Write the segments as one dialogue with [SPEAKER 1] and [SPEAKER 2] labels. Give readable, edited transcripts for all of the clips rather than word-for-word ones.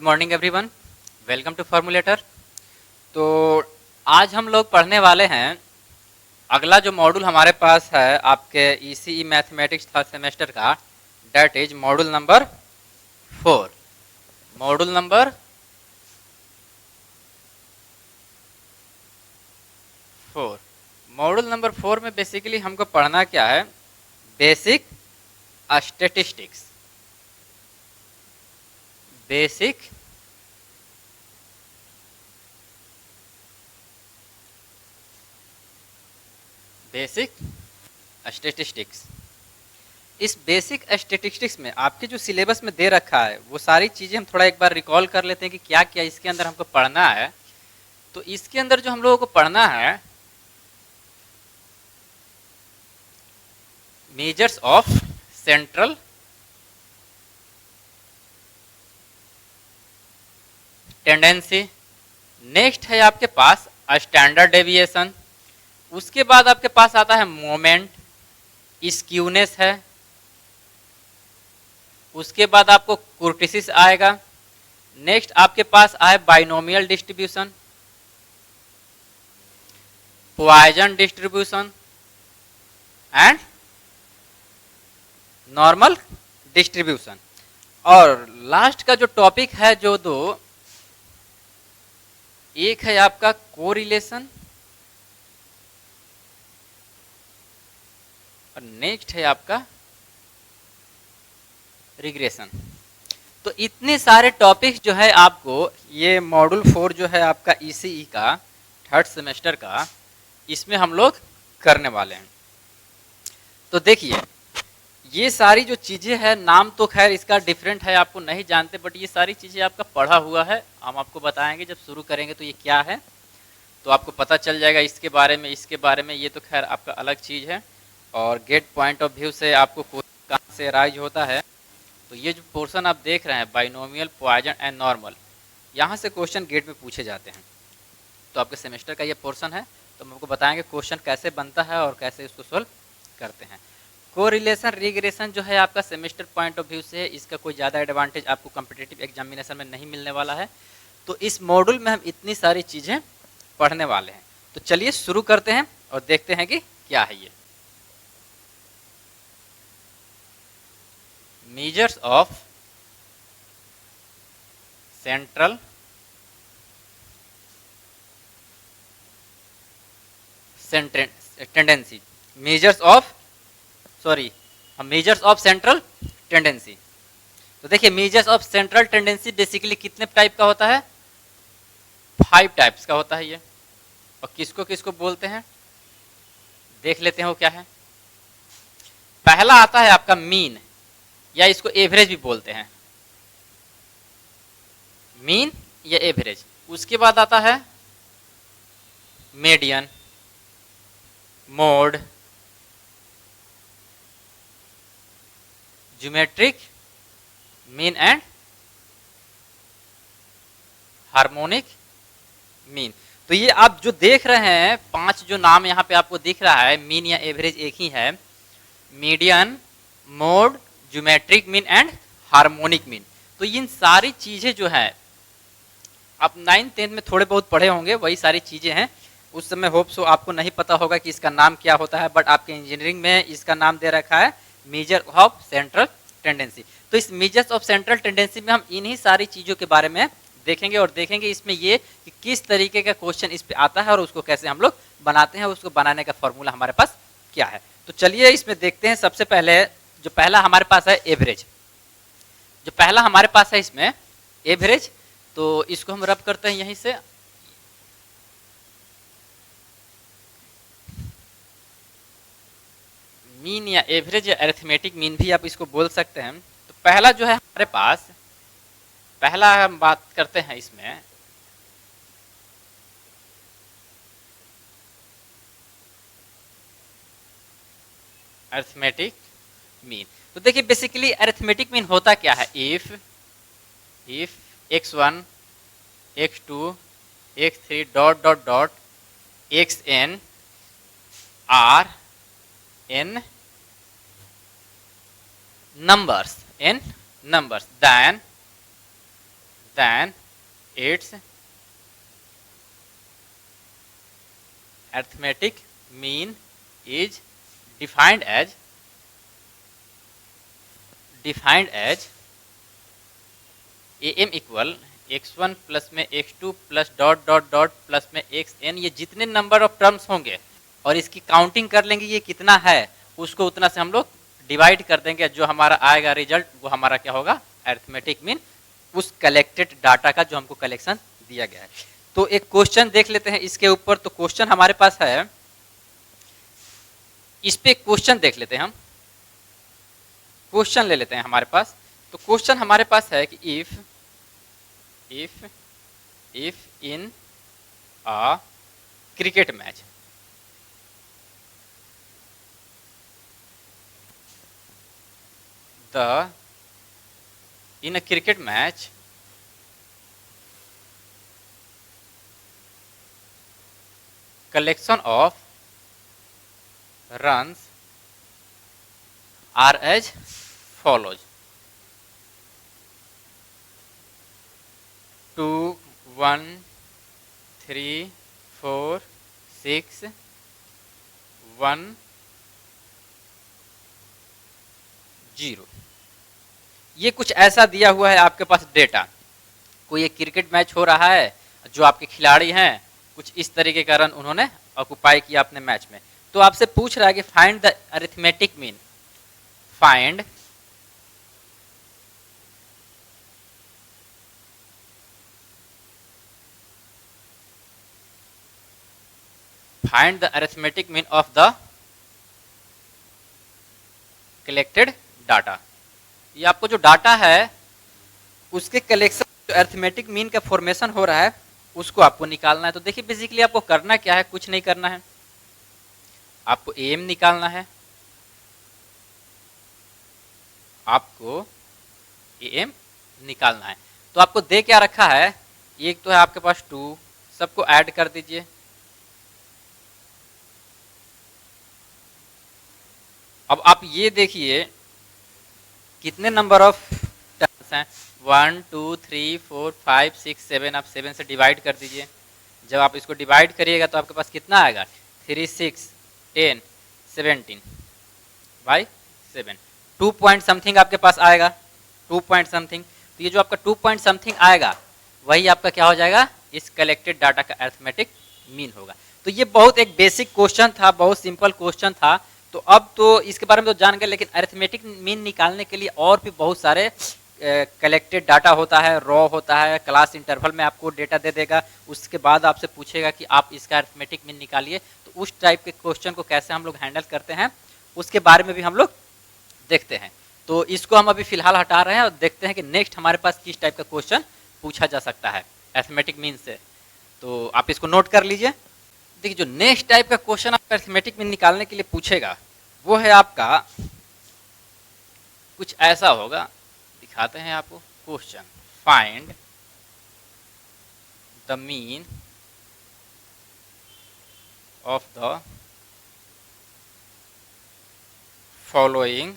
[SPEAKER 1] Morning everyone, welcome to Formulator. तो आज हम लोग पढ़ने वाले हैं अगला जो मॉड्यूल हमारे पास है आपके ईसीई मैथमेटिक्स थर्ड सेमेस्टर का, that is module number 4। Module number 4 module number 4 में बेसिकली हमको पढ़ना क्या है? Basic statistics. Basic statistics. इस बेसिक स्टैटिस्टिक्स में आपके जो सिलेबस में दे रखा है वो सारी चीज़ें हम थोड़ा एक बार रिकॉल कर लेते हैं कि क्या क्या इसके अंदर हमको पढ़ना है। तो इसके अंदर जो हम लोगों को पढ़ना है, measures of central tendency. Next है आपके पास स्टैंडर्ड डेविएशन। उसके बाद आपके पास आता है मोमेंट, स्क्यूनेस है। उसके बाद आपको कुर्टिसिस आएगा। नेक्स्ट आपके पास आए binomial distribution, Poisson distribution and normal distribution. और लास्ट का जो टॉपिक है जो दो, एक है आपका कोरिलेशन और नेक्स्ट है आपका रिग्रेशन। तो इतने सारे टॉपिक्स जो है आपको ये मॉड्यूल 4 जो है आपका ईसीई का थर्ड सेमेस्टर का, इसमें हम लोग करने वाले हैं। तो देखिए ये सारी जो चीज़ें हैं, नाम तो खैर इसका डिफरेंट है, आपको नहीं जानते, बट ये सारी चीज़ें आपका पढ़ा हुआ है। हम आपको बताएंगे जब शुरू करेंगे तो ये क्या है, तो आपको पता चल जाएगा इसके बारे में। ये तो खैर आपका अलग चीज़ है। और गेट पॉइंट ऑफ व्यू से आपको कहाँ से राइज होता है, तो ये जो पोर्शन आप देख रहे हैं बाइनोमियल, पॉइजन एंड नॉर्मल, यहाँ से क्वेश्चन गेट में पूछे जाते हैं। तो आपके सेमेस्टर का ये पोर्शन है, तो हम आपको बताएंगे क्वेश्चन कैसे बनता है और कैसे इसको सोल्व करते हैं। कोरिलेशन रिग्रेशन जो है आपका सेमेस्टर पॉइंट ऑफ व्यू से इसका कोई ज़्यादा एडवांटेज आपको कॉम्पिटिटिव एग्जामिनेशन में नहीं मिलने वाला है। तो इस मॉड्यूल में हम इतनी सारी चीज़ें पढ़ने वाले हैं। तो चलिए शुरू करते हैं और देखते हैं कि क्या है ये। Measures of central tendency, measures of measures of central tendency. तो देखिए measures of central tendency basically कितने टाइप का होता है? 5 टाइप्स का होता है ये। और किसको किसको बोलते हैं देख लेते हैं वो क्या है। पहला आता है आपका मीन, या इसको एवरेज भी बोलते हैं, मीन या एवरेज। उसके बाद आता है median, mode, geometric mean and harmonic mean. तो ये आप जो देख रहे हैं 5 जो नाम यहाँ पे आपको दिख रहा है, मीन या एवरेज एक ही है। Median, mode, geometric mean and harmonic mean. तो इन सारी चीज़ें जो है आप 9th 10th में थोड़े बहुत पढ़े होंगे, वही सारी चीज़ें हैं। उस समय होप सो आपको नहीं पता होगा कि इसका नाम क्या होता है, बट आपके इंजीनियरिंग में इसका नाम दे रखा है मेजर ऑफ सेंट्रल टेंडेंसी। तो इस मेजर्स ऑफ सेंट्रल टेंडेंसी में हम इन्हीं सारी चीज़ों के बारे में देखेंगे और देखेंगे इसमें ये कि किस तरीके का क्वेश्चन इस पे आता है और उसको कैसे हम लोग बनाते हैं, उसको बनाने का फॉर्मूला हमारे पास क्या है। तो चलिए इसमें देखते हैं। सबसे पहले जो पहला हमारे पास है एवरेज। जो पहला हमारे पास है इसमें एवरेज, तो इसको हम रब करते हैं यहीं से। मीन या एवरेज या अरिथमेटिक मीन भी आप इसको बोल सकते हैं। तो पहला जो है हमारे पास, पहला हम बात करते हैं इसमें अरिथमेटिक मीन। तो देखिए बेसिकली अरिथमेटिक मीन होता क्या है? If x1 x2 x3 dot dot dot xn are n numbers, then then its arithmetic mean is defined as am equal x1 plus में x2 plus dot dot dot plus में xn, ये जितने number of terms होंगे और इसकी counting कर लेंगे ये कितना है, उसको उतना से हम लोग डिवाइड कर देंगे, जो हमारा आएगा रिजल्ट वो हमारा क्या होगा, अरिथमेटिक मीन उस कलेक्टेड डाटा का जो हमको कलेक्शन दिया गया है। तो एक क्वेश्चन देख लेते हैं इसके ऊपर। तो क्वेश्चन हमारे पास है, इस पे क्वेश्चन देख लेते हैं हम, क्वेश्चन ले लेते हैं हमारे पास। तो क्वेश्चन हमारे पास है कि if in a cricket match in a cricket match collection of runs are as follows: 2 1 3 4 6 1 0। ये कुछ ऐसा दिया हुआ है आपके पास डेटा। कोई एक क्रिकेट मैच हो रहा है, जो आपके खिलाड़ी हैं कुछ इस तरीके का रन उन्होंने ऑक्युपाई किया अपने मैच में। तो आपसे पूछ रहा है कि find the arithmetic mean, find the arithmetic mean of the collected data. ये आपको जो डाटा है उसके कलेक्शन, जो अरिथमेटिक मीन का फॉर्मेशन हो रहा है उसको आपको निकालना है। तो देखिए बेसिकली आपको करना क्या है, कुछ नहीं करना है, आपको एम निकालना है, आपको एम निकालना है। तो आपको दे क्या रखा है, एक तो है आपके पास 2, सबको ऐड कर दीजिए, अब आप ये देखिए कितने नंबर ऑफ टर्म्स हैं, 1 2 3 4 5 6 7, आप 7 से डिवाइड कर दीजिए। जब आप इसको डिवाइड करिएगा तो आपके पास कितना आएगा, 3 6 10 17 बाई 7, 2 पॉइंट समथिंग आपके पास आएगा, 2 पॉइंट समथिंग। तो ये जो आपका 2 पॉइंट समथिंग आएगा वही आपका क्या हो जाएगा, इस कलेक्टेड डाटा का अरिथमेटिक मीन होगा। तो ये बहुत एक बेसिक क्वेश्चन था, बहुत सिंपल क्वेश्चन था। तो अब तो इसके बारे में तो जान गए, लेकिन अरिथमेटिक मीन निकालने के लिए और भी बहुत सारे कलेक्टेड डाटा होता है, रॉ होता है, क्लास इंटरवल में आपको डेटा दे देगा, उसके बाद आपसे पूछेगा कि आप इसका अरिथमेटिक मीन निकालिए। तो उस टाइप के क्वेश्चन को कैसे हम लोग हैंडल करते हैं उसके बारे में भी हम लोग देखते हैं। तो इसको हम अभी फिलहाल हटा रहे हैं और देखते हैं कि नेक्स्ट हमारे पास किस टाइप का क्वेश्चन पूछा जा सकता है अरिथमेटिक मीन से। तो आप इसको नोट कर लीजिए। देखिए जो नेक्स्ट टाइप का क्वेश्चन आप अरिथमेटिक मीन निकालने के लिए पूछेगा वो है आपका कुछ ऐसा होगा, दिखाते हैं आपको question. Find the mean of the following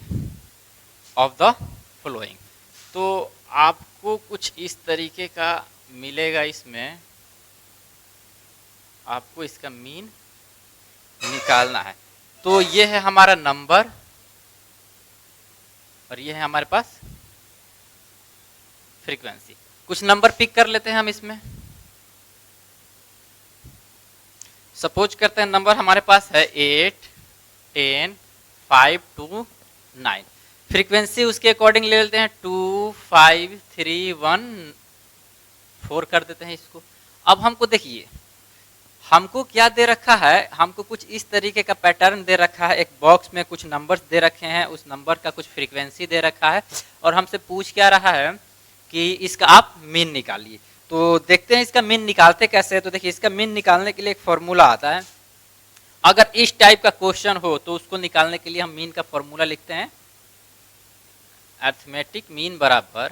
[SPEAKER 1] तो आपको कुछ इस तरीके का मिलेगा, इसमें आपको इसका मीन निकालना है। तो ये है हमारा नंबर और ये है हमारे पास फ्रीक्वेंसी। कुछ नंबर पिक कर लेते हैं हम इसमें। सपोज करते हैं नंबर हमारे पास है 8 10 5 2 9। फ्रीक्वेंसी उसके अकॉर्डिंग ले लेते हैं 2 5 3 1 4 कर देते हैं इसको। अब हमको देखिए हमको क्या दे रखा है, हमको कुछ इस तरीके का पैटर्न दे रखा है, एक बॉक्स में कुछ नंबर्स दे रखे हैं, उस नंबर का कुछ फ्रीक्वेंसी दे रखा है और हमसे पूछ क्या रहा है कि इसका आप मीन निकालिए। तो देखते हैं इसका मीन निकालते कैसे है। तो देखिए इसका मीन निकालने के लिए एक फॉर्मूला आता है। अगर इस टाइप का क्वेश्चन हो तो उसको निकालने के लिए हम मीन का फॉर्मूला लिखते हैं, अरिथमेटिक मीन बराबर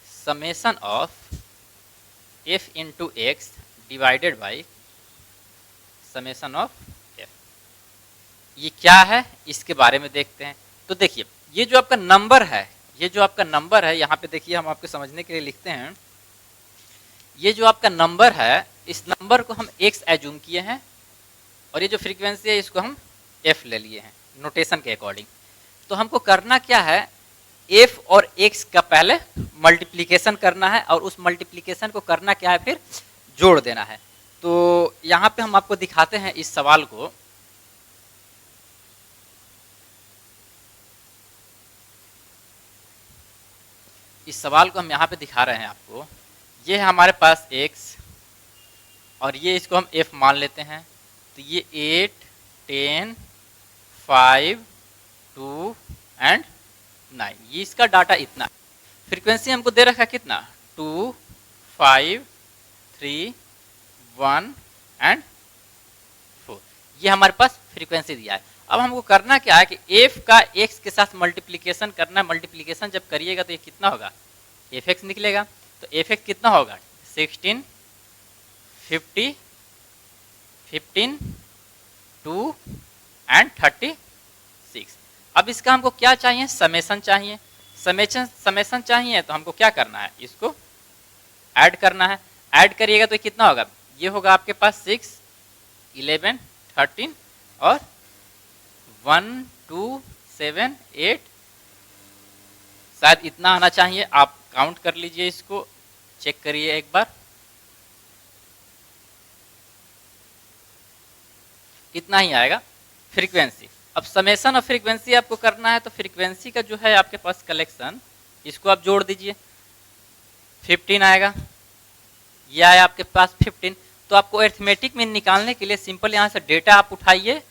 [SPEAKER 1] summation of F into x divided by summation of F. ये क्या है इसके बारे में देखते हैं। तो देखिए ये जो आपका नंबर है, ये जो आपका नंबर है, यहाँ पे देखिए हम आपको समझने के लिए लिखते हैं ये जो आपका नंबर है, इस नंबर को हम x एज्यूम किए हैं और ये जो फ्रीक्वेंसी है इसको हम f ले लिए हैं नोटेशन के अकॉर्डिंग। तो हमको करना क्या है, f और x का पहले मल्टीप्लिकेशन करना है और उस मल्टीप्लिकेशन को करना क्या है, फिर जोड़ देना है। तो यहाँ पे हम आपको दिखाते हैं इस सवाल को। इस सवाल को हम यहाँ पे दिखा रहे हैं आपको। ये है हमारे पास x और ये इसको हम f मान लेते हैं। तो ये 8, 10, 5, 2 एंड 9, ये इसका डाटा इतना है। फ्रीक्वेंसी हमको दे रखा है कितना, 2, 5, 3, 1 एंड 4, ये हमारे पास फ्रीक्वेंसी दिया है। अब हमको करना क्या है कि f का x के साथ मल्टीप्लिकेशन करना है। मल्टीप्लिकेशन जब करिएगा तो ये कितना होगा, fx निकलेगा। तो fx कितना होगा, 16, 50, 15, 2 एंड 36। अब इसका हमको क्या चाहिए, समेशन चाहिए। समेशन चाहिए तो हमको क्या करना है, इसको ऐड करना है। ऐड करिएगा तो कितना होगा, ये होगा आपके पास 6, 11, 13 और 1, 2, 7, 8, शायद इतना आना चाहिए। आप काउंट कर लीजिए, इसको चेक करिए एक बार, इतना ही आएगा फ्रीक्वेंसी। अब समेशन और फ्रीक्वेंसी आपको करना है, तो फ्रीक्वेंसी का जो है आपके पास कलेक्शन, इसको आप जोड़ दीजिए, 15 आएगा। ये आया आपके पास 15। तो आपको अरिथमेटिक मीन निकालने के लिए सिंपल यहाँ से डेटा आप उठाइए,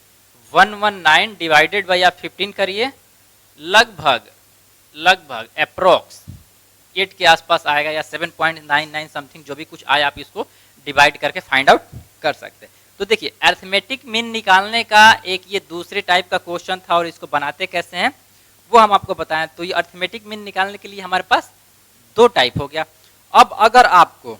[SPEAKER 1] 119 डिवाइडेड बाई आप 15 करिए, लगभग अप्रोक्स 8 के आसपास आएगा या 7.99 समथिंग, जो भी कुछ आए आप इसको डिवाइड करके फाइंड आउट कर सकते हैं। तो देखिए अरिथमेटिक मीन निकालने का एक ये दूसरे टाइप का क्वेश्चन था और इसको बनाते कैसे हैं वो हम आपको बताएं। तो ये अरिथमेटिक मीन निकालने के लिए हमारे पास 2 टाइप हो गया। अब अगर आपको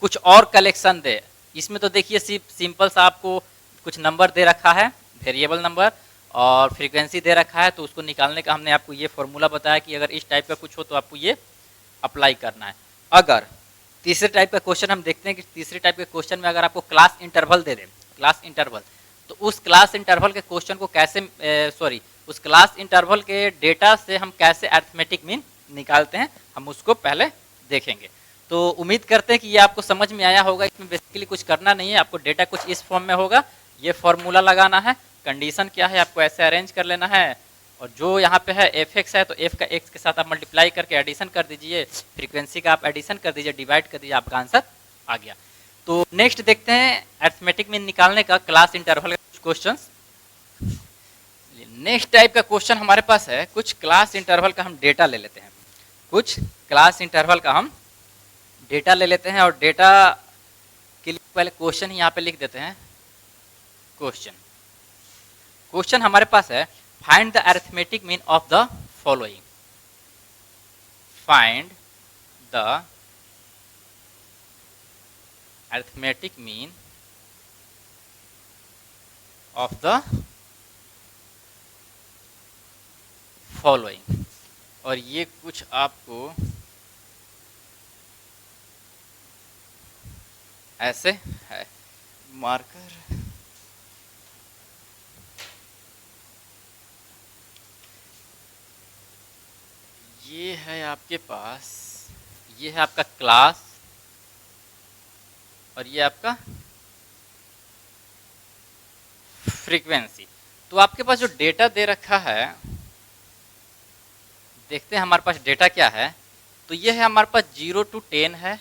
[SPEAKER 1] कुछ और कलेक्शन दे, इसमें तो देखिए सिंपल सा आपको कुछ नंबर दे रखा है, वेरिएबल नंबर, और फ्रीक्वेंसी दे रखा है। तो उसको निकालने का हमने आपको ये फॉर्मूला बताया कि अगर इस टाइप का कुछ हो तो आपको ये अप्लाई करना है। अगर तीसरे टाइप का क्वेश्चन हम देखते हैं कि तीसरे टाइप के क्वेश्चन में अगर आपको क्लास इंटरवल दे दें, क्लास इंटरवल, तो उस क्लास इंटरवल के क्वेश्चन को कैसे उस क्लास इंटरवल के डेटा से हम कैसे अरिथमेटिक मीन निकालते हैं, हम उसको पहले देखेंगे। तो उम्मीद करते हैं कि ये आपको समझ में आया होगा। इसमें बेसिकली कुछ करना नहीं है, आपको डेटा कुछ इस फॉर्म में होगा, ये फॉर्मूला लगाना है, कंडीशन क्या है आपको ऐसे अरेंज कर लेना है, और जो यहाँ पे है fx है तो f का x के साथ आप मल्टीप्लाई करके एडिशन कर दीजिए, फ्रीक्वेंसी का आप एडिशन कर दीजिए, डिवाइड कर दीजिए, आपका आंसर आ गया। तो नेक्स्ट देखते हैं अरिथमेटिक मीन निकालने का क्लास इंटरवल का कुछ क्वेश्चंस। नेक्स्ट टाइप का क्वेश्चन हमारे पास है, कुछ क्लास इंटरवल का हम डेटा ले लेते हैं, कुछ क्लास इंटरवल का हम डेटा ले लेते हैं, और डेटा के लिए पहले क्वेश्चन ही यहाँ पे लिख देते हैं। क्वेश्चन हमारे पास है, find the arithmetic mean of the following. Find the arithmetic mean of the following. और ये कुछ आपको ऐसे है, मार्कर ये है आपके पास, ये है आपका क्लास और ये आपका फ्रीक्वेंसी। तो आपके पास जो डेटा दे रखा है, देखते हैं हमारे पास डेटा क्या है। तो ये है हमारे पास 0 to 10 है,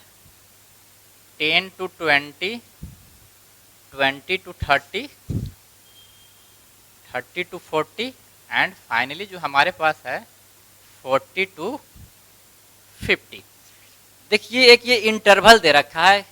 [SPEAKER 1] 10 to 20, 20 to 30, 30 to 40 and finally जो हमारे पास है 40 to 50। देखिए एक ये इंटरवल दे रखा है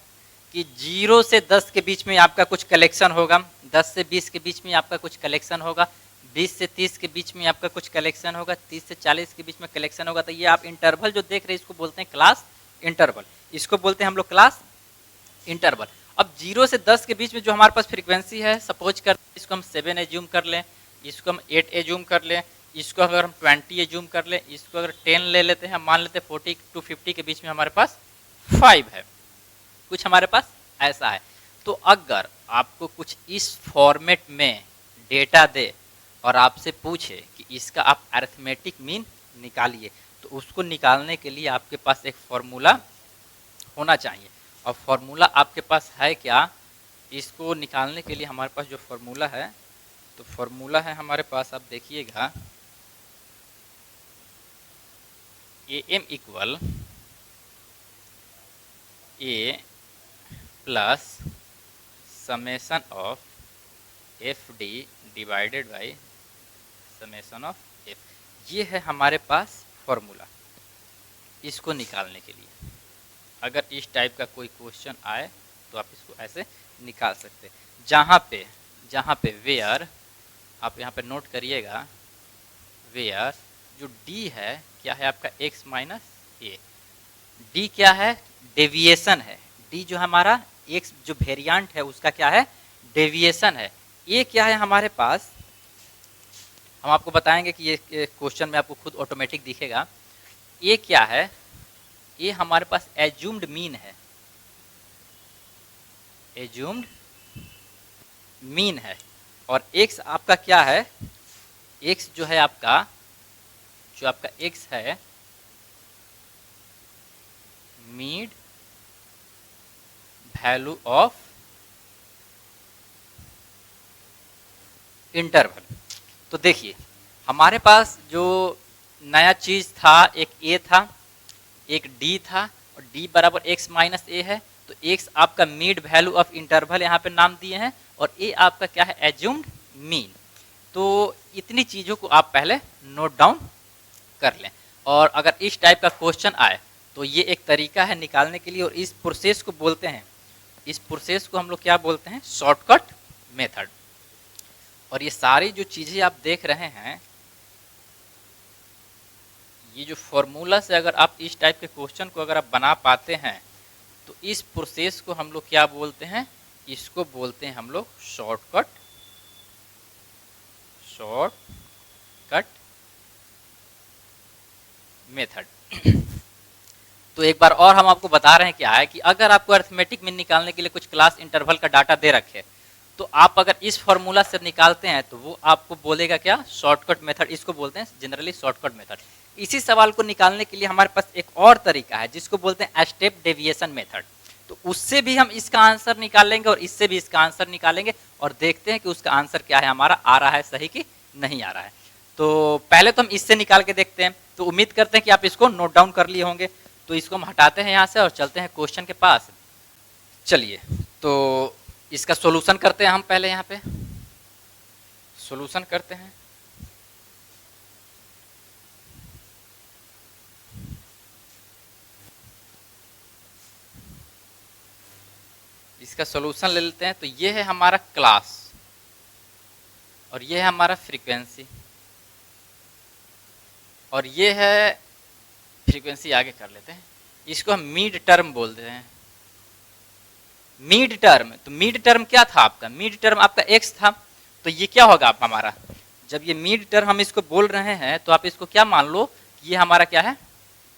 [SPEAKER 1] कि 0 से 10 के बीच में आपका कुछ कलेक्शन होगा, 10 से 20 के बीच में आपका कुछ कलेक्शन होगा, 20 से 30 के बीच में आपका कुछ कलेक्शन होगा, 30 से 40 के बीच में कलेक्शन होगा। तो ये आप इंटरवल जो देख रहे हैं इसको बोलते हैं क्लास इंटरवल, इसको बोलते हैं हम लोग क्लास इंटरवल। अब 0 से 10 के बीच में जो हमारे पास फ्रीक्वेंसी है, सपोज कर इसको हम 7 एज्यूम कर लें, इसको हम 8 एज्यूम कर लें, इसको अगर हम 20 एज्यूम कर लें, इसको अगर 10 ले लेते हैं, मान लेते हैं 40 to 50 के बीच में हमारे पास 5 है, कुछ हमारे पास ऐसा है। तो अगर आपको कुछ इस फॉर्मेट में डेटा दे और आपसे पूछे कि इसका आप अरिथमेटिक मीन निकालिए, तो उसको निकालने के लिए आपके पास एक फॉर्मूला होना चाहिए। और फॉर्मूला आपके पास है क्या? इसको निकालने के लिए हमारे पास जो फॉर्मूला है, तो फॉर्मूला है हमारे पास, आप देखिएगा, AM equal A plus summation of FD divided by summation of F। ये है हमारे पास फॉर्मूला इसको निकालने के लिए। अगर इस टाइप का कोई क्वेश्चन आए तो आप इसको ऐसे निकाल सकते हैं, जहाँ पे वेयर, आप यहाँ पे नोट करिएगा, वेयर जो D है क्या है आपका x माइनस ए। D क्या है? डेविएशन है। D जो हमारा x जो वेरिएंट है उसका क्या है? डेविएशन है। ये क्या है हमारे पास, हम आपको बताएंगे कि ये क्वेश्चन में आपको खुद ऑटोमेटिक दिखेगा। ये क्या है? ये हमारे पास एज्यूम्ड मीन है, एज्यूम्ड मीन है। और x आपका क्या है? x जो है आपका, जो आपका x है, मीन वैल्यू ऑफ इंटरवल। तो देखिए हमारे पास जो नया चीज था, एक a था, एक d था, और d बराबर x माइनस ए है। तो x आपका मीड वैल्यू ऑफ इंटरवल यहाँ पे नाम दिए हैं, और a आपका क्या है? Assumed mean. तो इतनी चीज़ों को आप पहले नोट डाउन कर लें, और अगर इस टाइप का क्वेश्चन आए तो ये एक तरीका है निकालने के लिए। और इस प्रोसेस को बोलते हैं, इस प्रोसेस को हम लोग क्या बोलते हैं? Shortcut method. और ये सारी जो चीज़ें आप देख रहे हैं, ये जो फॉर्मूला से अगर आप इस टाइप के क्वेश्चन को अगर आप बना पाते हैं, तो इस प्रोसेस को हम लोग क्या बोलते हैं? इसको बोलते हैं हम लोग शॉर्टकट मेथड। तो एक बार और हम आपको बता रहे हैं क्या है कि अगर आपको अरिथमेटिक मीन निकालने के लिए कुछ क्लास इंटरवल का डाटा दे रखे, तो आप अगर इस फॉर्मूला से निकालते हैं तो वो आपको बोलेगा क्या? Shortcut method. इसको बोलते हैं जनरली शॉर्टकट मेथड। इसी सवाल को निकालने के लिए हमारे पास एक और तरीका है जिसको बोलते हैं स्टेप डेविएशन मेथड। तो उससे भी हम इसका आंसर निकालेंगे और इससे भी इसका आंसर निकालेंगे, और देखते हैं कि उसका आंसर क्या है हमारा, आ रहा है सही कि नहीं आ रहा है। तो पहले तो हम इससे निकाल के देखते हैं। तो उम्मीद करते हैं कि आप इसको नोट डाउन कर लिए होंगे। तो इसको हम हटाते हैं यहाँ से और चलते हैं क्वेश्चन के पास। चलिए तो इसका सॉल्यूशन करते हैं हम। पहले यहाँ पे सॉल्यूशन करते हैं। इसका सॉल्यूशन ले लेते हैं। तो ये है हमारा क्लास और ये है हमारा फ्रीक्वेंसी, और ये है फ्रीक्वेंसी, आगे कर लेते हैं। इसको हम मिड टर्म बोलते हैं। मिड टर्म, तो मिड टर्म क्या था आपका? मिड टर्म आपका x था। तो ये क्या होगा आप हमारा, जब ये मिड टर्म हम इसको बोल रहे हैं तो आप इसको क्या मान लो कि ये हमारा क्या है?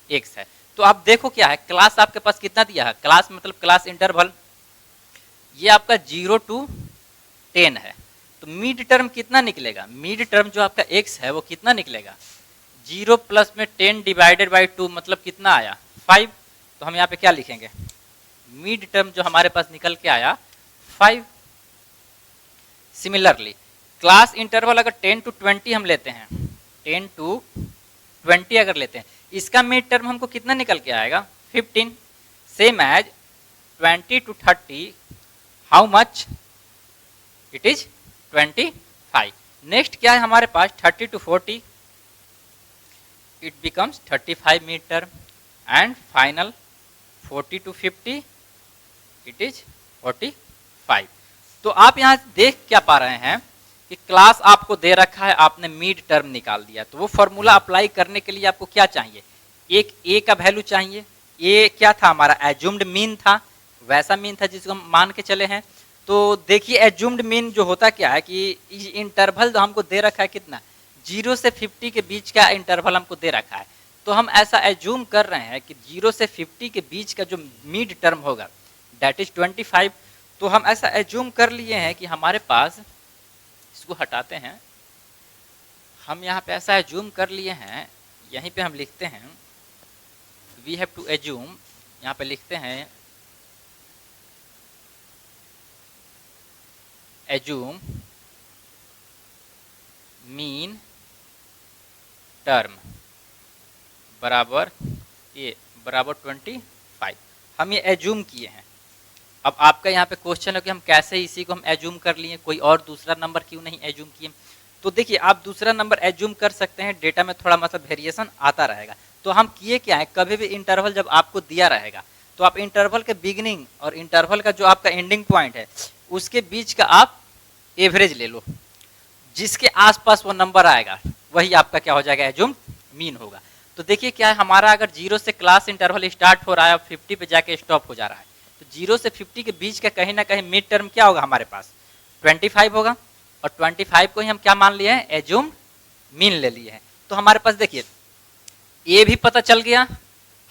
[SPEAKER 1] x है। तो आप देखो क्या है, क्लास आपके पास कितना दिया है? क्लास मतलब क्लास इंटरवल, ये आपका 0 to 10 है। तो मिड टर्म कितना निकलेगा? मिड टर्म जो आपका x है वो कितना निकलेगा? 0 प्लस में 10 डिवाइडेड बाई 2 मतलब कितना आया? 5। तो हम यहाँ पे क्या लिखेंगे? मिड टर्म जो हमारे पास निकल के आया 5। सिमिलरली क्लास इंटरवल अगर 10 to 20 हम लेते हैं, 10 to 20 अगर लेते हैं, इसका मिड टर्म हमको कितना निकल के आएगा? 15। Same as 20 to 30, how much? It is 25। Next क्या है हमारे पास? 30 to 40, it becomes 35 mid term, and final 40 to 50, it is 45। तो आप यहाँ देख क्या पा रहे हैं कि क्लास आपको दे रखा है, आपने मिड टर्म निकाल दिया। तो वो फॉर्मूला अप्लाई करने के लिए आपको क्या चाहिए? एक ए का वैल्यू चाहिए। ए क्या था हमारा? एज्यूम्ड मीन था, वैसा मीन था जिसको हम मान के चले हैं। तो देखिए एज्यूम्ड मीन जो होता क्या है कि इंटरवल जो हमको दे रखा है कितना? 0 से 50 के बीच का इंटरवल हमको दे रखा है। तो हम ऐसा एज्यूम कर रहे हैं कि 0 से 50 के बीच का जो मिड टर्म होगा दैट इज 25। तो हम ऐसा एज्यूम कर लिए हैं कि हमारे पास, इसको हटाते हैं, हम यहाँ पे ऐसा एज्यूम कर लिए हैं, यहीं पे हम लिखते हैं वी हैव टू एज्यूम, यहाँ पे लिखते हैं एज्यूम मीन टर्म बराबर ए बराबर 25। हम ये एज्यूम किए हैं। अब आपका यहाँ पे क्वेश्चन है कि हम कैसे इसी को हम एज्यूम कर लिए, कोई और दूसरा नंबर क्यों नहीं एज्यूम किए। तो देखिए आप दूसरा नंबर एज्यूम कर सकते हैं, डेटा में थोड़ा मतलब वेरिएशन आता रहेगा। तो हम किए क्या है, कभी भी इंटरवल जब आपको दिया रहेगा तो आप इंटरवल के बिगिनिंग और इंटरवल का जो आपका एंडिंग पॉइंट है उसके बीच का आप एवरेज ले लो, जिसके आसपास वो नंबर आएगा वही आपका क्या हो जाएगा, एज्यूम मीन होगा। तो देखिए क्या है, हमारा अगर 0 से क्लास इंटरवल स्टार्ट हो रहा है और 50 पे जाके स्टॉप हो जा रहा है, तो 0 से 50 के बीच का कहीं ना कहीं मिड टर्म क्या होगा, हमारे पास 25 होगा। और 25 को ही हम क्या मान लिए हैं, एज्यूम मीन ले लिए हैं। तो हमारे पास देखिए ए भी पता चल गया,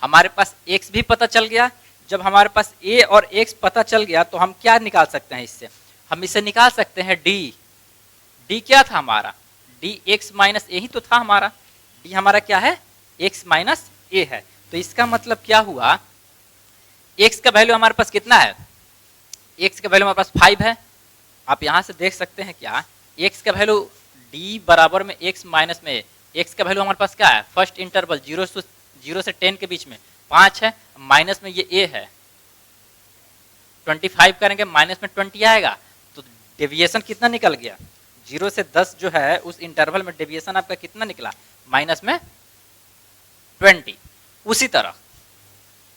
[SPEAKER 1] हमारे पास एक्स भी पता चल गया। जब हमारे पास ए और एक्स पता चल गया तो हम क्या निकाल सकते हैं इससे, हम इसे निकाल सकते हैं डी। डी क्या था हमारा, डी एक्स माइनस ए ही तो था हमारा, डी हमारा क्या है, एक्स माइनस ए है। तो इसका मतलब क्या हुआ, एक्स का वैल्यू हमारे पास कितना है, एक्स का वैल्यू हमारे पास 5 है। आप यहां से देख सकते हैं क्या, एक्स का वैल्यू डी बराबर में एक्स माइनस में, एक्स का वैल्यू हमारे पास क्या है, फर्स्ट इंटरवल 0 से 10 के बीच में 5 है, माइनस में ये ए है, 25 करेंगे माइनस में 20 आएगा। तो डेविएशन कितना निकल गया, 0 से 10 जो है उस इंटरवल में डेविएशन आपका कितना निकला, माइनस में 20। उसी तरह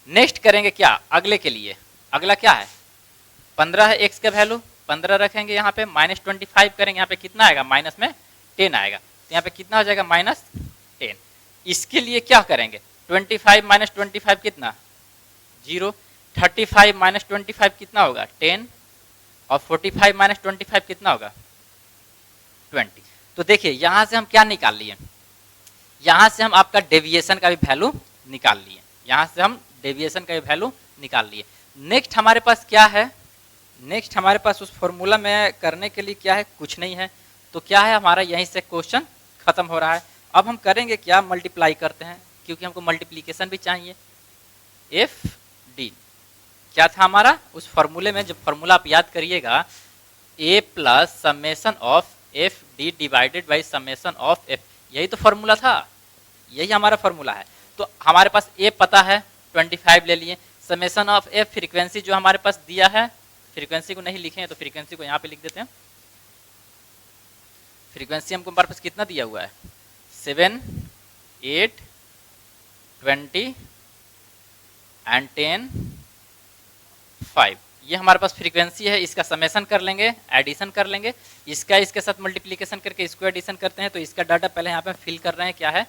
[SPEAKER 1] नेक्स्ट करेंगे क्या, अगले के लिए, अगला क्या है 15 है एक्स का वैल्यू, 15 रखेंगे यहाँ पे, माइनस 25 करेंगे, यहाँ पे कितना आएगा, माइनस में 10 आएगा। तो यहाँ पे कितना हो जाएगा, माइनस 10। इसके लिए क्या करेंगे, 25 माइनस 25 कितना 0, 35 माइनस 25 कितना होगा 10, और 45 माइनस 25 कितना होगा 20। तो देखिए यहाँ से हम क्या निकाल लिए, यहाँ से हम आपका डेविएशन का भी वैल्यू निकाल लिए, यहाँ से हम डेविएशन का भी वैल्यू निकाल लिए। नेक्स्ट हमारे पास क्या है, नेक्स्ट हमारे पास उस फॉर्मूला में करने के लिए क्या है, कुछ नहीं है। तो क्या है, हमारा यहीं से क्वेश्चन खत्म हो रहा है। अब हम करेंगे क्या, मल्टीप्लाई करते हैं, क्योंकि हमको मल्टीप्लीकेशन भी चाहिए। एफ डी क्या था हमारा उस फॉर्मूले में, जब फॉर्मूला आप याद करिएगा, A plus summation of F D divided by summation of F, यही तो फॉर्मूला था, यही हमारा फॉर्मूला है। तो हमारे पास ए पता है 25 ले लिए, समेसन ऑफ एफ फ्रीक्वेंसी जो हमारे पास दिया है, फ्रीक्वेंसी को नहीं लिखे हैं तो फ्रीक्वेंसी को यहाँ पे लिख देते हैं। फ्रीक्वेंसी हमको हमारे पास कितना दिया हुआ है, 7, 8, 20 एंड 10, 5, ये हमारे पास फ्रीक्वेंसी है। इसका समेशन कर लेंगे, एडिशन कर लेंगे, इसका इसके साथ मल्टीप्लीकेशन करके इसको एडिशन करते हैं। तो इसका डाटा पहले यहाँ पे फिल कर रहे हैं, क्या है,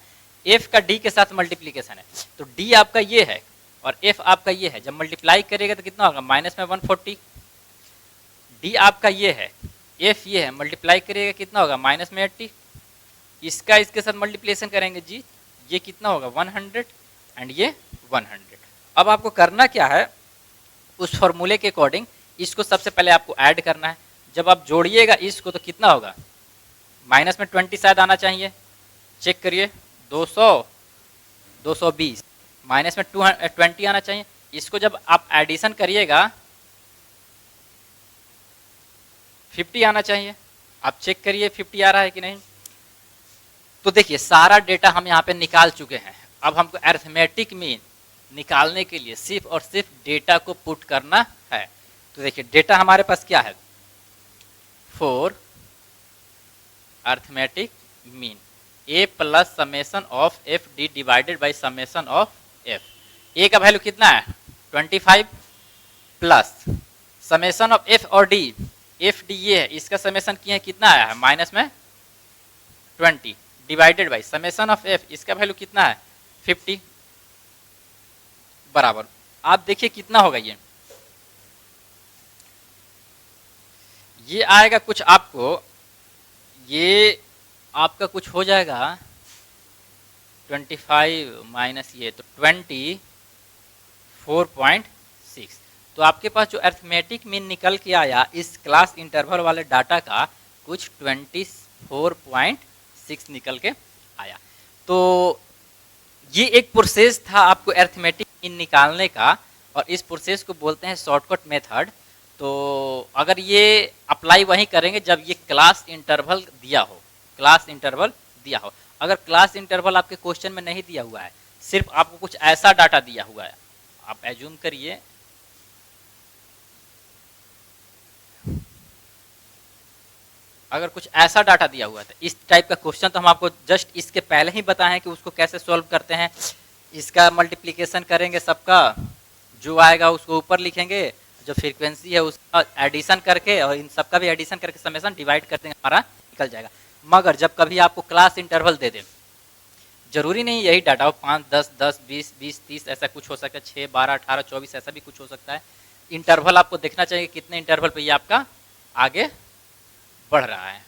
[SPEAKER 1] एफ का डी के साथ मल्टीप्लीकेशन है। तो डी आपका ये है और एफ आपका ये है, जब मल्टीप्लाई करिएगा तो कितना होगा, माइनस में 140। डी आपका ये है, एफ ये है, मल्टीप्लाई करिएगा कितना होगा, माइनस में 80। इसका इसके साथ मल्टीप्लिकेशन करेंगे जी, ये कितना होगा 100 एंड ये 100। अब आपको करना क्या है, उस फॉर्मूले के अकॉर्डिंग इसको सबसे पहले आपको ऐड करना है। जब आप जोड़िएगा इसको तो कितना होगा, माइनस में 20 शायद आना चाहिए, चेक करिए, 200, 220, माइनस में 20 आना चाहिए। इसको जब आप एडिशन करिएगा 50 आना चाहिए, आप चेक करिए 50 आ रहा है कि नहीं। तो देखिए सारा डेटा हम यहाँ पे निकाल चुके हैं। अब हमको अरिथमेटिक मीन निकालने के लिए सिर्फ और सिर्फ डेटा को पुट करना है। तो देखिए डेटा हमारे पास क्या है, 4 arithmetic mean A plus summation of F D divided by summation of F. A का वैल्यू कितना है 25 प्लस समेशन ऑफ एफ और डी, एफ डी ये है, इसका समेशन किए हैं कितना आया है माइनस में 20 divided by summation of F, इसका वैल्यू कितना है 50 बराबर। आप देखिए कितना होगा, ये आएगा कुछ आपको, ये आपका कुछ हो जाएगा 25 माइनस ये तो 24.6। तो आपके पास जो अर्थमेटिक मीन निकल के आया इस क्लास इंटरवल वाले डाटा का कुछ 24.6 निकल के आया। तो ये एक प्रोसेस था आपको अर्थमेटिक मीन निकालने का, और इस प्रोसेस को बोलते हैं शॉर्टकट मेथड। तो अगर ये अप्लाई वहीं करेंगे जब ये क्लास इंटरवल दिया हो, क्लास इंटरवल दिया हो। अगर क्लास इंटरवल आपके क्वेश्चन में नहीं दिया हुआ है, सिर्फ आपको कुछ ऐसा डाटा दिया हुआ है, आप एज्यूम करिए अगर कुछ ऐसा डाटा दिया हुआ है, इस टाइप का क्वेश्चन, तो हम आपको जस्ट इसके पहले ही बताए हैं कि उसको कैसे सॉल्व करते हैं। इसका मल्टीप्लिकेशन करेंगे, सबका जो आएगा उसको ऊपर लिखेंगे, जो फ्रीक्वेंसी है उसका एडिशन करके और इन सबका भी एडिशन करके समेशन डिवाइड कर देंगे, हमारा निकल जाएगा। मगर जब कभी आपको क्लास इंटरवल दे दे, जरूरी नहीं यही डाटा हो, 5, 10, 10, 20, 20, 30 ऐसा कुछ हो सकता है, 6, 12, 18, 24 ऐसा भी कुछ हो सकता है। इंटरवल आपको देखना चाहिए कितने इंटरवल पे ये आपका आगे बढ़ रहा है,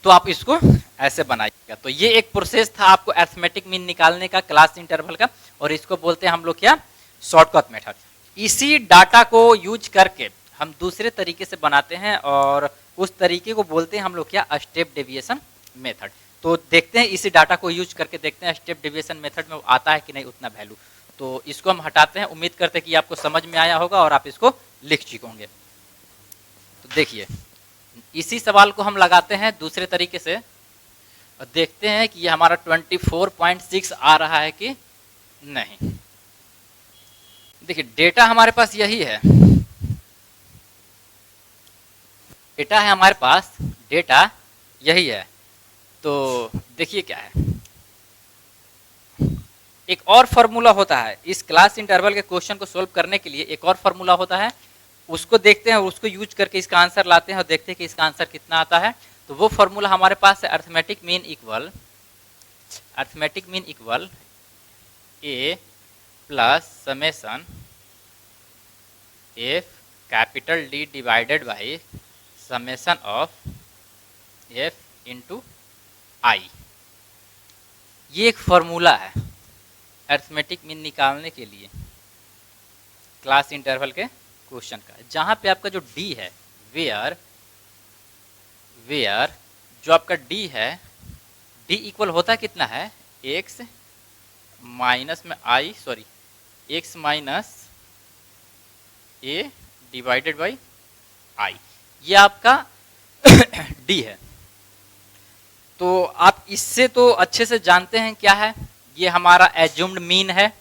[SPEAKER 1] तो आप इसको ऐसे बनाइएगा। तो ये एक प्रोसेस था आपको अरिथमेटिक मीन निकालने का क्लास इंटरवल का, और इसको बोलते हैं हम लोग क्या, शॉर्टकट मेथड। इसी डाटा को यूज करके हम दूसरे तरीके से बनाते हैं, और उस तरीके को बोलते हैं हम लोग क्या, स्टेप डेविएशन मेथड। तो देखते हैं इसी डाटा को यूज करके देखते हैं स्टेप डेविएशन मेथड में आता है कि नहीं उतना वैल्यू। तो इसको हम हटाते हैं, उम्मीद करते हैं कि आपको समझ में आया होगा और आप इसको लिख चुके होंगे। तो देखिए इसी सवाल को हम लगाते हैं दूसरे तरीके से और देखते हैं कि ये हमारा 24.6 आ रहा है कि नहीं। देखिए डेटा हमारे पास यही है, डेटा है हमारे पास, डेटा यही है। तो देखिए क्या है, एक और फॉर्मूला होता है इस क्लास इंटरवल के क्वेश्चन को सोल्व करने के लिए, एक और फॉर्मूला होता है, उसको देखते हैं, उसको यूज करके इसका आंसर लाते हैं और देखते हैं कि इसका आंसर कितना आता है। तो वो फॉर्मूला हमारे पास है arithmetic mean equal A plus summation F capital D divided by summation of F into I. ये एक फॉर्मूला है अरिथमेटिक मीन निकालने के लिए क्लास इंटरवल के क्वेश्चन का, जहां पे आपका जो डी है, वेयर जो आपका डी है, डी इक्वल होता कितना है, एक्स माइनस में I, sorry X minus A divided by I, ये आपका डी है। तो आप इससे तो अच्छे से जानते हैं क्या है, ये हमारा एज्यूम्ड मीन है,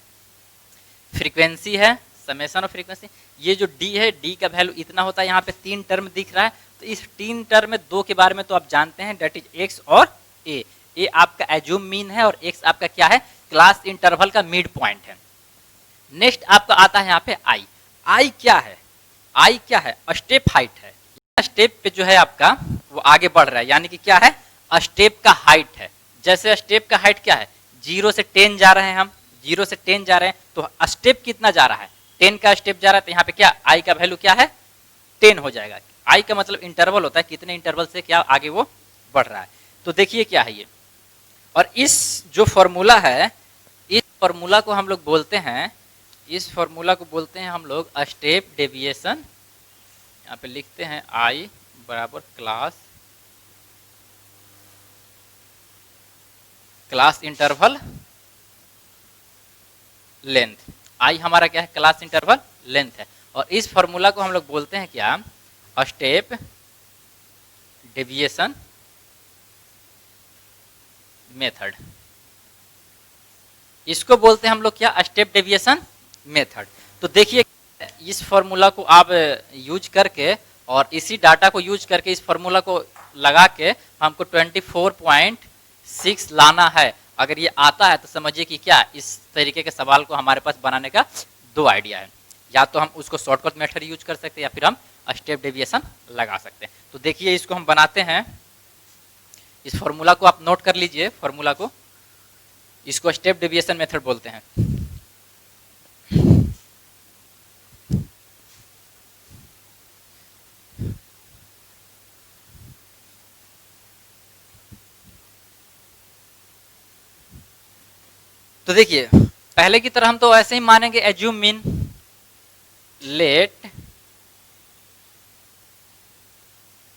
[SPEAKER 1] फ्रीक्वेंसी है, समेशन ऑफ फ्रीक्वेंसी। ये जो डी है, डी का वैल्यू इतना होता है, यहाँ पे 3 टर्म दिख रहा है, तो इस 3 टर्म में 2 के बारे में तो आप जानते हैं, डेट इज एक्स और ए। ए आपका एज्यूम मीन है और एक्स आपका क्या है, क्लास इंटरवल का मिड पॉइंट है। नेक्स्ट आपका आता है यहाँ पे आई। आई क्या है, आई क्या है, स्टेप हाइट है, स्टेप पे जो है आपका वो आगे बढ़ रहा है, यानी कि क्या है, स्टेप का हाइट है। जैसे स्टेप का हाइट क्या है, 0 से 10 जा रहे हैं हम, 0 से 10 जा रहे हैं, तो स्टेप कितना जा रहा है, 10 का स्टेप जा रहा है, तो यहाँ पे क्या आई का वैल्यू क्या है, 10 हो जाएगा। आई का मतलब इंटरवल होता है, कितने इंटरवल से क्या आगे वो बढ़ रहा है। तो देखिए क्या है ये, और इस जो फॉर्मूला है, इस फॉर्मूला को हम लोग बोलते हैं, इस फॉर्मूला को बोलते हैं हम लोग स्टेप डेविएशन। यहाँ पे लिखते हैं आई बराबर क्लास इंटरवल लेंथ। आई हमारा क्या है, क्लास इंटरवल लेंथ है, और इस फॉर्मूला को हम लोग बोलते हैं क्या, स्टेप डेविएशन मेथड। इसको बोलते हैं हम लोग क्या, स्टेप डेविएशन मेथड। तो देखिए इस फॉर्मूला को आप यूज करके और इसी डाटा को यूज करके इस फॉर्मूला को लगा के हमको 24.6 लाना है। अगर ये आता है तो समझिए कि क्या, इस तरीके के सवाल को हमारे पास बनाने का 2 आइडिया है, या तो हम उसको शॉर्टकट मेथड यूज कर सकते हैं या फिर हम स्टेप डेविएशन लगा सकते हैं। तो देखिए इसको हम बनाते हैं, इस फॉर्मूला को आप नोट कर लीजिए, फॉर्मूला को, इसको स्टेप डेविएशन मेथड बोलते हैं। तो देखिए पहले की तरह हम तो ऐसे ही मानेंगे, assume mean, let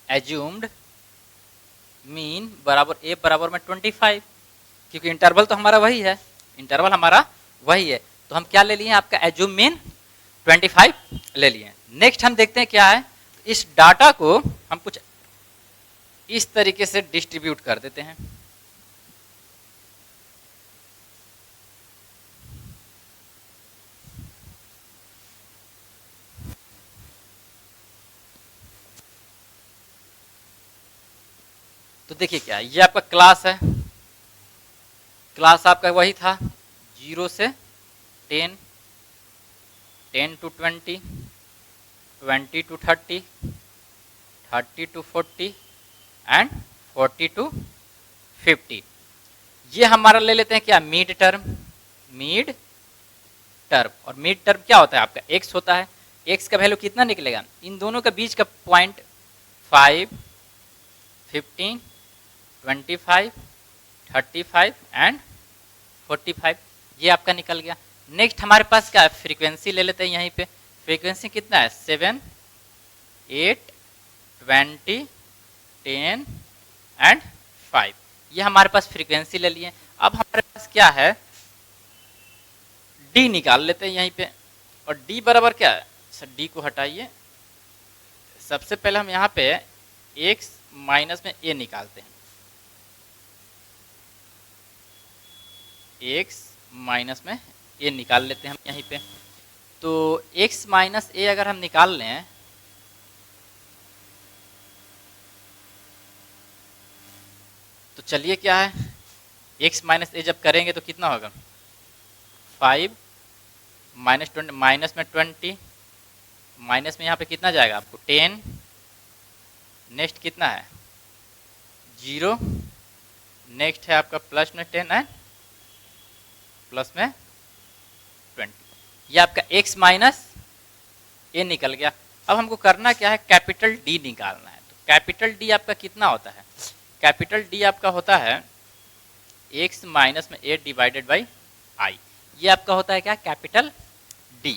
[SPEAKER 1] assumed mean बराबर ए बराबर में 25, क्योंकि इंटरवल तो हमारा वही है, इंटरवल हमारा वही है, तो हम क्या ले लिए आपका एज्यूम मीन 25 ले लिए। नेक्स्ट हम देखते हैं क्या है, इस डाटा को हम कुछ इस तरीके से डिस्ट्रीब्यूट कर देते हैं। तो देखिए क्या है, ये आपका क्लास है, क्लास आपका वही था 0 से 10, 10 to 20, 20 to 30, 30 to 40 and 40 to 50। ये हमारा ले लेते हैं क्या, मिड टर्म, मिड टर्म। और मिड टर्म क्या होता है आपका, एक्स होता है, एक्स का वैल्यू कितना निकलेगा, इन दोनों के बीच का पॉइंट 5, 15, 25, 35 एंड 45, ये आपका निकल गया। नेक्स्ट हमारे पास क्या है, फ्रीक्वेंसी ले लेते हैं यहीं पे, फ्रीक्वेंसी कितना है 7, 8, 20, 10 एंड 5, ये हमारे पास फ्रीक्वेंसी ले लिए। अब हमारे पास क्या है, डी निकाल लेते हैं यहीं पे, और डी बराबर क्या है, सर डी को हटाइए, सबसे पहले हम यहाँ पे एक्स माइनस में ए निकालते हैं, एक्स माइनस में ए निकाल लेते हैं हम यहीं पे। तो x माइनस ए अगर हम निकाल लें तो चलिए क्या है, x माइनस ए जब करेंगे तो कितना होगा, 5 माइनस 20, माइनस में 20, माइनस में यहाँ पे कितना जाएगा आपको 10, नेक्स्ट कितना है 0, नेक्स्ट है आपका प्लस में 10 है, प्लस में 20, ये आपका x माइनस ए निकल गया। अब हमको करना क्या है, कैपिटल D निकालना है। तो कैपिटल D आपका कितना होता है, कैपिटल D आपका होता है x माइनस में ए डिवाइडेड बाई आई, ये आपका होता है क्या, कैपिटल D।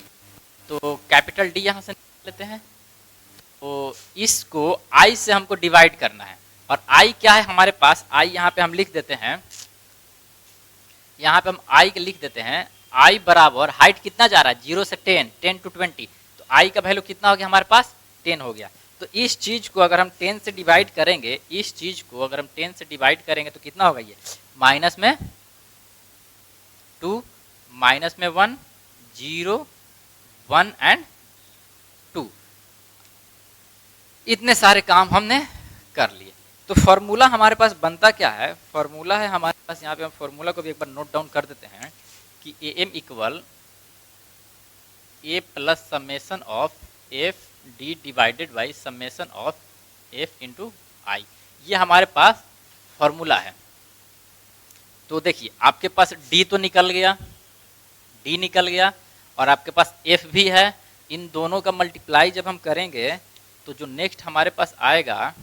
[SPEAKER 1] तो कैपिटल D यहाँ से निकाल लेते हैं, तो इसको I से हमको डिवाइड करना है, और I क्या है हमारे पास, I यहाँ पे हम लिख देते हैं, यहाँ पे हम I लिख देते हैं, I बराबर हाइट कितना जा रहा है 0 से 10, 10 to 20, तो I का वैल्यू कितना हो गया हमारे पास 10 हो गया। तो इस चीज को अगर हम 10 से डिवाइड करेंगे, इस चीज को अगर हम 10 से डिवाइड करेंगे तो कितना होगा, ये माइनस में 2, माइनस में 1, 0, 1 एंड 2, इतने सारे काम हमने कर लिए। तो फॉर्मूला हमारे पास बनता क्या है, फॉर्मूला है हमारे पास, यहाँ पे हम फॉर्मूला को भी एक बार नोट डाउन कर देते हैं कि A M equal A plus summation of F D divided by summation of F into I, ये हमारे पास फॉर्मूला है। तो देखिए आपके पास डी तो निकल गया, डी निकल गया, और आपके पास एफ भी है, इन दोनों का मल्टीप्लाई जब हम करेंगे तो जो नेक्स्ट हमारे पास आएगा,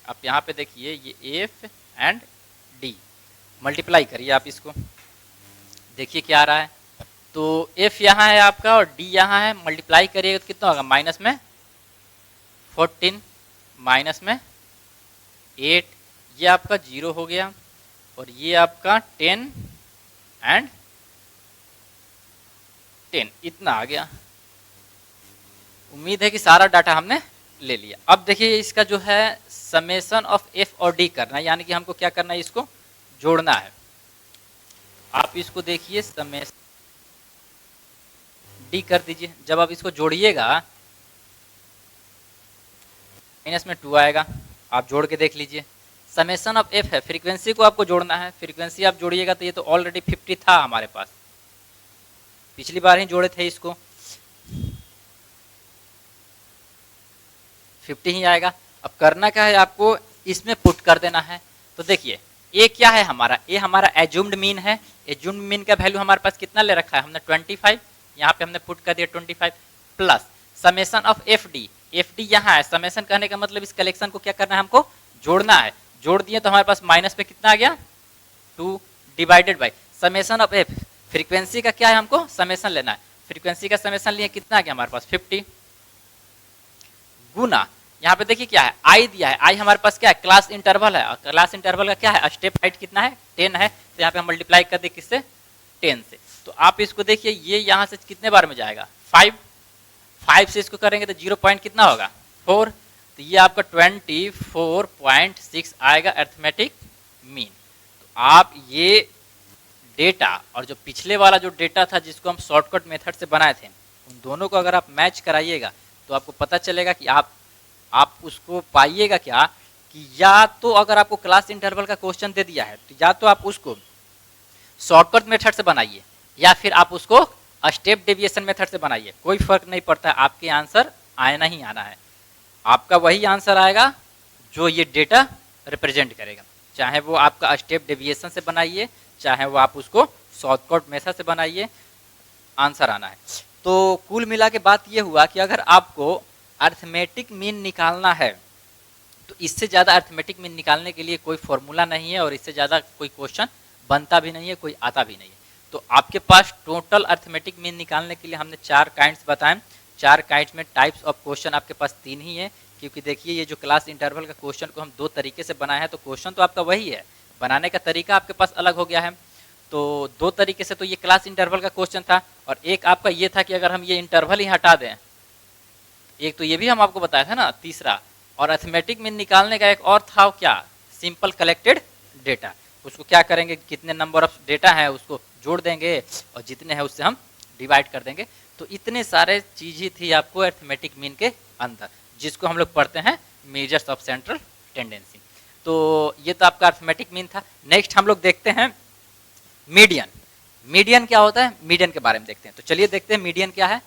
[SPEAKER 1] आप यहाँ पे देखिए ये एफ एंड डी मल्टीप्लाई करिए आप इसको, देखिए क्या आ रहा है, तो एफ यहाँ है आपका और डी यहाँ है, मल्टीप्लाई करिएगा तो कितना होगा, माइनस में 14, माइनस में 8, ये आपका 0 हो गया, और ये आपका 10 एंड 10, इतना आ गया। उम्मीद है कि सारा डाटा हमने ले लिया। अब देखिए इसका जो है समेसन ऑफ एफ और डी करना है, यानी कि हमको क्या करना है, इसको जोड़ना है। आप इसको देखिए समेसन डी कर दीजिए, जब आप इसको जोड़िएगा माइनस में 2 आएगा, आप जोड़ के देख लीजिए। समेसन ऑफ एफ है, फ्रीक्वेंसी को आपको जोड़ना है, फ्रीक्वेंसी आप जोड़िएगा तो ये तो ऑलरेडी 50 था हमारे पास, पिछली बार ही जोड़े थे इसको, 50 ही आएगा। अब करना क्या है, आपको इसमें पुट कर देना है। तो देखिए ए क्या है हमारा, ए हमारा एज्यूम्ड मीन है, एज्यूम्ड मीन का वैल्यू हमारे पास कितना ले रखा है हमने 25, यहाँ पे हमने पुट कर दिया 25 plus summation of F D, F D यहाँ है, समेसन कहने का मतलब इस कलेक्शन को क्या करना है, हमको जोड़ना है। जोड़ दिए तो हमारे पास माइनस पे कितना आ गया 2 divided by summation of F, frequency का क्या है, हमको समेसन लेना है। फ्रीक्वेंसी का समेसन लिए कितना आ गया हमारे पास 50 गुना, यहाँ पे देखिए क्या है आई दिया है, आई हमारे पास क्या है क्लास इंटरवल है, और क्लास इंटरवल का क्या है स्टेप हाइट कितना है 10 है, तो यहाँ पे हम मल्टीप्लाई कर दे किससे 10 से। तो आप इसको देखिए ये यहाँ से कितने बार में जाएगा 5 से इसको करेंगे तो 0 पॉइंट कितना होगा 4, तो ये आपका 24.6 आएगा अर्थमेटिक मीन। तो आप ये डेटा और जो पिछले वाला जो डेटा था जिसको हम शॉर्टकट मेथड से बनाए थे, उन दोनों को अगर आप मैच कराइएगा तो आपको पता चलेगा कि आप उसको पाइएगा क्या कि या तो अगर आपको क्लास इंटरवल का क्वेश्चन दे दिया है तो या तो आप उसको शॉर्टकट मेथड से बनाइए या फिर आप उसको स्टेप डेविएशन मेथड से बनाइए, कोई फर्क नहीं पड़ता, आपके आंसर आना ही आना है। आपका वही आंसर आएगा जो ये डेटा रिप्रेजेंट करेगा, चाहे वो आपका स्टेप डेविएशन से बनाइए चाहे वो आप उसको शॉर्टकट मेथड से बनाइए, आंसर आना है। तो कुल मिला के बात ये हुआ कि अगर आपको अर्थमेटिक मीन निकालना है तो इससे ज़्यादा अर्थमेटिक मीन निकालने के लिए कोई फॉर्मूला नहीं है और इससे ज़्यादा कोई क्वेश्चन बनता भी नहीं है, कोई आता भी नहीं है। तो आपके पास टोटल अर्थमेटिक मीन निकालने के लिए हमने 4 काइंड्स बताएं, 4 काइंड्स में टाइप्स ऑफ क्वेश्चन आपके पास 3 ही है, क्योंकि देखिए ये जो क्लास इंटरवल का क्वेश्चन को हम 2 तरीके से बनाए हैं, तो क्वेश्चन तो आपका वही है, बनाने का तरीका आपके पास अलग हो गया है। तो 2 तरीके से तो ये क्लास इंटरवल का क्वेश्चन था, और एक आपका ये था कि अगर हम ये इंटरवल ही हटा दें, एक तो ये भी हम आपको बताया था ना तीसरा, और अर्थमेटिक मीन निकालने का एक और था क्या सिंपल कलेक्टेड डेटा, उसको क्या करेंगे कितने नंबर ऑफ डेटा है उसको जोड़ देंगे और जितने हैं उससे हम डिवाइड कर देंगे। तो इतने सारे चीज ही थी आपको अर्थमेटिक मीन के अंदर, जिसको हम लोग पढ़ते हैं मेजर्स ऑफ सेंट्रल टेंडेंसी। तो ये तो आपका अर्थमेटिक मीन था। नेक्स्ट हम लोग देखते हैं मीडियन। मीडियन क्या होता है, मीडियन के बारे में देखते हैं। तो चलिए देखते हैं मीडियन क्या है।